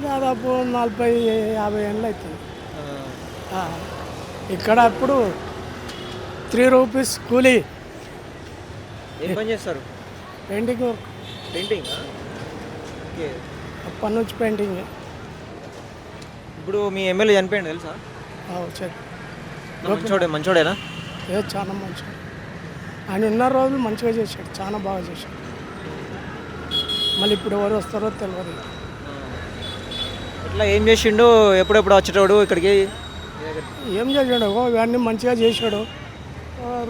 దాదాపు 40-50 ఏళ్ళు అవుతుంది. ఆ, ఇక్కడ అప్పుడు 3 రూపీస్ కూలీ. ఏం పని చేస్తారు? Painting work. పెయింటింగ్. ఓకే. అప్పటి నుంచి పెయింటింగ్. ఇప్పుడు మీ ఎమ్మెల్యే చనిపోయింది తెలుసా? మంచోడేనా? చాలా మంచిగా ఆయన ఉన్న రోజులు మంచిగా చేశాడు, చాలా బాగా చేశాడు. మళ్ళీ ఇప్పుడు ఎవరు వస్తారో తెలియదు. ఇట్లా ఏం చేసిండు? ఎప్పుడెప్పుడు వచ్చేటోడు ఇక్కడికి? ఏం చేశాడు? ఇవన్నీ మంచిగా చేశాడు.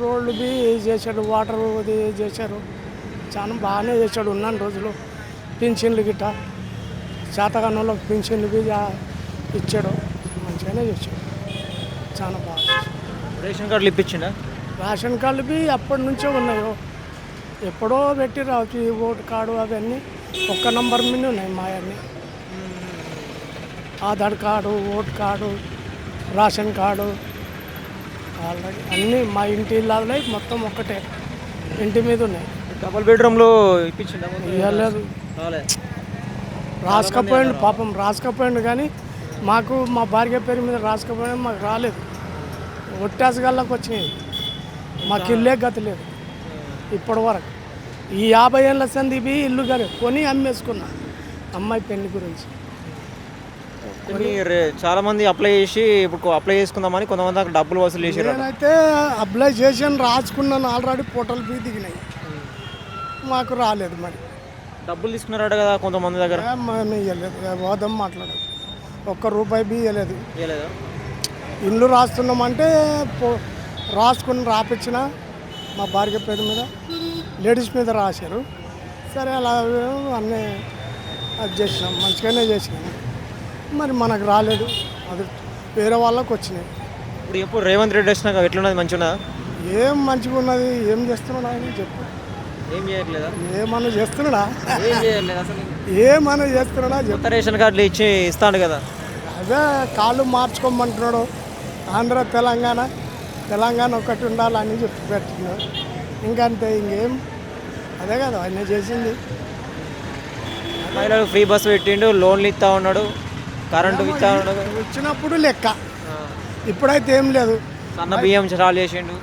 రోడ్లు బి చేశాడు, వాటర్ అది చేశారు, చాలా బాగానే చేశాడు ఉన్న రోజులు. పింఛన్లు గిట్ట శాతకాని వాళ్ళకి పింఛన్లు బి ఇచ్చాడు, మంచిగానే చేశాడు, చాలా బాగా చేశాడు. రేషన్ కార్డులు ఇప్పించిండా? రేషన్ కార్డులు బి అప్పటి నుంచే ఉన్నాయో, ఎప్పుడో పెట్టి రావచ్చు. ఈ ఓటు కార్డు అవన్నీ ఒక్క నంబర్ మీద ఉన్నాయి మా అన్నీ. Aadhaar card, vote card, ration card already అన్నీ మా ఇంటి ఇళ్ళలో మొత్తం ఒక్కటే ఇంటి మీద ఉన్నాయి. డబుల్ బెడ్రూమ్లో ఇప్పించిండా? ఇవ్వలేదు, రాసుకపోయిండు పాపం, రాసుకపోయిండు. కానీ మాకు మా భార్య పేరు మీద రాసుకపోయినా మాకు రాలేదు. ఒట్టాసగాళ్ళకి వచ్చినాయి, మాకు ఇల్లే గతి లేదు ఇప్పటి వరకు. ఈ 50 ఏళ్ళ సంది ఇవి ఇల్లు కానీ కొని అమ్మేసుకున్నా అమ్మాయి పెళ్లి గురించి. చాలా మంది అప్లై చేసి ఇప్పుడు అప్లై చేసుకుందామని కొంతమంది అక్కడ డబ్బులు వసూలు చేశారు. నేనైతే అప్లై చేసాను, రాసుకున్నాను ఆల్రెడీ, ఫోటోలు బీ దిగినాయి, మాకు రాలేదు. మరి డబ్బులు తీసుకున్నారట కదా కొంతమంది దగ్గర? మేము ఇవ్వలేదు, వాదం మాట్లాడదు, ₹1 బీ ఇవ్వలేదు. ఇవ్వలేదు. ఇల్లు రాస్తున్నామంటే రాసుకుని రాపించిన మా భార్య పేరు మీద, లేడీస్ మీద రాశారు. సరే అలా అన్నీ అది చేసినాం, మంచిగానే చేసినాం. మరి మనకు రాలేదు, అది వేరే వాళ్ళకి వచ్చినాయి. ఇప్పుడు ఎప్పుడు రేవంత్ రెడ్డి వచ్చినాక ఎట్లున్నది? మంచిగా ఏం మంచిగా ఉన్నది? ఏం చేస్తున్నాడు ఆయన చెప్పు? ఏం చేయట్లేదా? ఏమన్నా చేస్తున్నాడా? ఏం చేయట్లేదు అసలు. ఏమన్నా చేస్తున్నాడా చెప్పు? రేషన్ కార్డులు ఇస్తాడు కదా, అదే కాళ్ళు మార్చుకోమంటున్నాడు. ఆంధ్ర తెలంగాణ ఒకటి ఉండాలని చెప్పి పెట్టినాడు, ఇంకంతే, ఇంకేం. అదే కదా ఆయన చేసింది. మహిళలకు ఫ్రీ బస్సు పెట్టిండు, లోన్లు ఇస్తా ఉన్నాడు, కరెంటు ఇస్తా ఉన్నాడు. వచ్చినప్పుడు లెక్క, ఇప్పుడైతే ఏం లేదు. సన్న బియ్యం చాలు చేసిండు.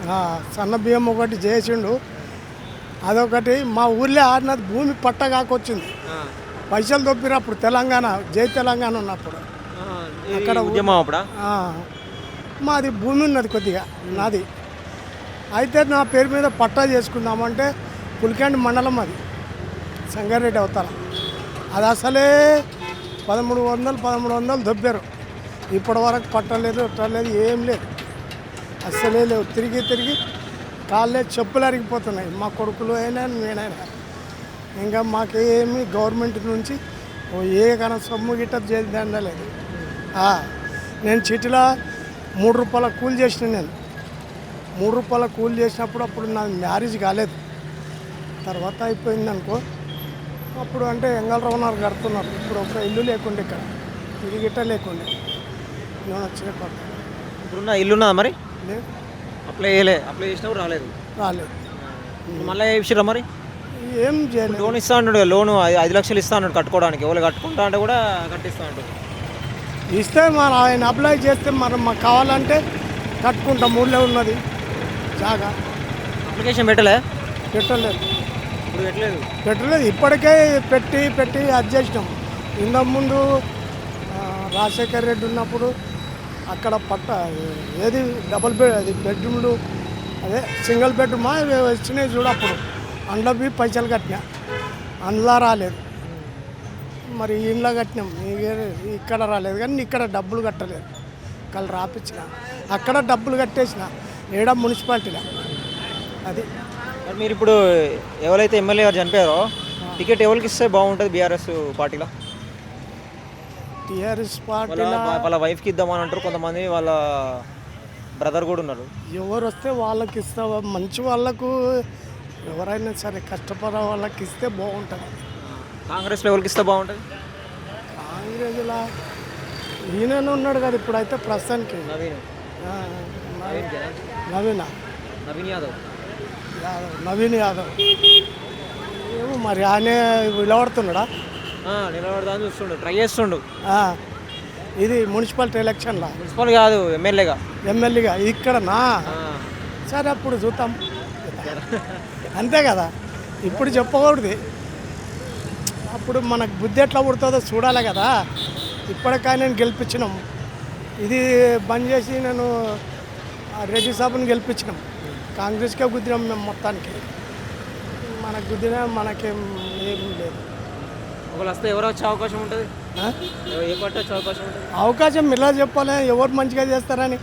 సన్న బియ్యం ఒకటి చేసిండు. అదొకటి మా ఊర్లో ఆడినది భూమి పట్ట కాకొచ్చింది, పైసలు దొప్పిరు అప్పుడు తెలంగాణ, జై తెలంగాణ ఉన్నప్పుడు. అక్కడ మాది భూమి ఉన్నది కొద్దిగా నాది. అయితే నా పేరు మీద పట్టా చేసుకుందామంటే పులికండి మండలం, అది సంగారెడ్డి అవతల. అది అసలే 1300 దొబ్బారు. ఇప్పటి వరకు పట్టలేదు, ఎట్టలేదు, ఏం లేదు, అస్సలే లేవు. తిరిగి కాళ్ళే చెప్పులు అరిగిపోతున్నాయి, మా కొడుకులు అయినా నేనైనా. ఇంకా మాకేమి గవర్నమెంట్ నుంచి ఏ కన్నా సొమ్ము గిట్ట చేద్దండలేదు. నేను చిటిలో ₹3 కూలి చేసిన. నేను ₹3 కూలి చేసినప్పుడు అప్పుడు నాకు మ్యారేజ్ కాలేదు, తర్వాత అయిపోయింది అనుకో. అప్పుడు అంటే ఎంగళరావున్నారు కడుతున్నారు. ఇప్పుడు ఒక ఇల్లు లేకుండే, ఇక్కడ ఇది గిట్ట లేకుండే, నేను వచ్చిన కొత్త. ఇప్పుడున్న ఇల్లున్నా మరి? లేదు, అప్లై చేసినప్పుడు రాలేదు. మళ్ళీ ఇచ్చిరా మరి? ఏం చేయలేదు. లోన్ ఇస్తా అంటాడు, లోను 5 లక్షలు ఇస్తా అన్నాడు కట్టుకోవడానికి. ఎవరు కట్టుకుంటా అంటే కూడా కట్టిస్తా అంటాడు. ఇస్తే మరి ఆయన అప్లై చేస్తే మరి మాకు కావాలంటే కట్టుకుంటాం. ఊళ్ళో ఉన్నది జాగా. అప్లికేషన్ పెట్టలేదు. ఇప్పుడు పెట్టలేదు. ఇప్పటికే పెట్టి అది చేసినాం. ఇంతకుముందు రాజశేఖర్ రెడ్డి ఉన్నప్పుడు అక్కడ ఏది డబుల్ బెడ్, అది బెడ్రూమ్లు, అదే సింగిల్ బెడ్రూమ్ వచ్చినాయి చూడు. అప్పుడు అందులో పైసలు కట్టినా, అందులో రాలేదు. మరి ఇంట్లో కట్టినాం, ఇక్కడ రాలేదు. కానీ ఇక్కడ డబ్బులు కట్టలేదు, ఇక్కడ రాపించిన, అక్కడ డబ్బులు కట్టేసిన ఏడా మున్సిపాలిటీలో. అది మీరు ఇప్పుడు ఎవరైతే ఎమ్మెల్యే గారు చనిపోయారో టికెట్ ఎవరికి ఇస్తే బాగుంటుంది బీఆర్ఎస్ పార్టీలో? టీఆర్ఎస్ పార్టీలో వాళ్ళ వైఫ్కి ఇద్దామని అంటారు కొంతమంది, వాళ్ళ బ్రదర్ కూడా ఉన్నారు. ఎవరు వస్తే వాళ్ళకి ఇస్తావా? మంచి వాళ్ళకు ఎవరైనా సరే కష్టపడే వాళ్ళకి ఇస్తే బాగుంటుంది. కాంగ్రెస్లో ఎవరికి ఇస్తే బాగుంటుంది? కాంగ్రెస్లో ఈయన ఉన్నాడు కదా ఇప్పుడైతే ప్రస్తుతానికి, నవీన్ యాదవ్. ఏమో మరి ఆయన నిలబడుతున్నాడా? నిలబడదాని చూస్తుండు, ట్రై చేస్తుండు. ఆ, ఇది మున్సిపాలిటీ ఎలక్షన్లో మున్సిపల్ కాదు, ఎమ్మెల్యేగా. ఎమ్మెల్యేగా ఇక్కడనా. సరే అప్పుడు చూద్దాం, అంతే కదా. ఇప్పుడు చెప్పకూడదు, అప్పుడు మనకు బుద్ధి ఎట్లా పుడుతుందో చూడాలి కదా. ఇప్పటికైనా నేను గెలిపించినాం, ఇది బంద్ చేసి నేను రెడ్డి సాబుని గెలిపించినాం. కాంగ్రెస్కే గుద్దినాం మేము మొత్తానికి. మనకు గుద్దినా మనకేం ఏం లేదు. ఒకవేళ వస్తే ఎవరు వచ్చే అవకాశం ఉంటుంది? ఆ? ఏ పార్టీ వచ్చే అవకాశం ఉంటుంది? అవకాశం ఇలా చెప్పాలి, ఎవరు మంచిగా చేస్తారని.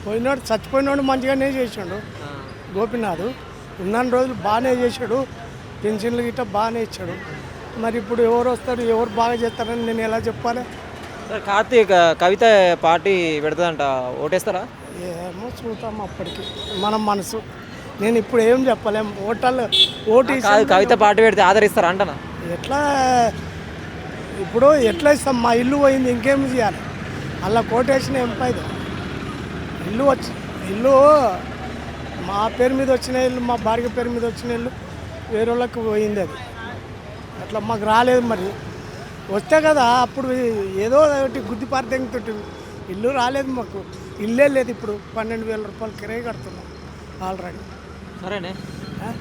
పోయినాడు చచ్చిపోయినాడు మంచిగానే చేసాడు గోపీనాథ్. ఉన్న రోజులు బాగానే చేశాడు, పెన్షన్లు గిట్ట బాగానే ఇచ్చాడు. మరి ఇప్పుడు ఎవరు వస్తారు, ఎవరు బాగా చేస్తారని నేను ఎలా చెప్పాలి? సార్ కార్తీక్ కవిత పార్టీ పెడుతుందంట, ఓటేస్తారా? ఏమో చూద్దాం అప్పటికి, మన మనసు. నేను ఇప్పుడు ఏం చెప్పలేం. ఓటు కాదు, కవిత పార్టీ పెడితే ఆదరిస్తారా అంటనా? ఎట్లా ఇప్పుడు ఎట్లా ఇస్తాం? మా ఇల్లు పోయింది, ఇంకేం చేయాలి? అలా కోటేషన్ ఏం ఫైదా? ఇల్లు మా పేరు మీద వచ్చిన ఇల్లు, మా భార్య పేరు మీద వచ్చిన ఇల్లు వేరే వాళ్ళకి పోయింది. అది అట్లా మాకు రాలేదు. మరి వస్తే కదా అప్పుడు ఏదో ఒకటి గుద్దిపార్థంతో ఇల్లు రాలేదు మాకు. ఇల్లే లేదు. ఇప్పుడు 12,000 రూపాయలు కిరాయి కడుతున్నాం ఆల్రెడీ. సరేనే.